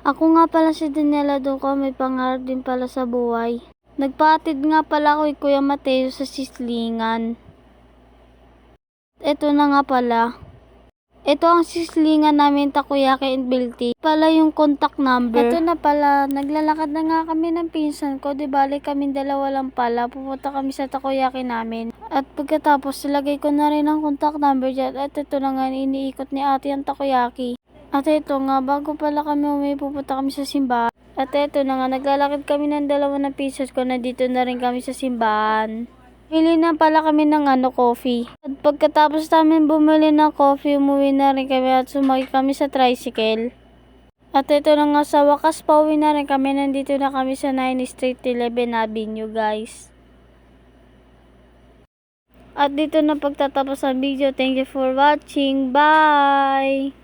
Ako nga pala si Daniela Duco, may pangarap din pala sa buhay. Nagpahatid nga pala ako kay Kuya Mateo sa Sislingan. Ito na nga pala. Ito ang sislingan namin, takoyaki and milk tea. Pala yung contact number. Ito na pala, naglalakad na nga kami ng pinsan ko. Di bali kami dalawa lang pala. Pupunta kami sa takoyaki namin. At pagkatapos, ilagay ko na rin ang contact number dyan. At ito na nga, iniikot ni ate ang takoyaki. At ito nga, bago pala kami pupunta kami sa simbahan. At ito na nga, naglalakad kami ng dalawa ng pinsan ko. Nandito na rin kami sa simbahan. Bili na pala kami ng coffee. At pagkatapos namin bumili ng coffee, umuwi na rin kami at sumakay kami sa tricycle. At ito na nga, sa wakas pauwi na rin kami. Nandito na kami sa 9 Street 11 Avenue, guys. At dito na pagtatapos ang video. Thank you for watching. Bye!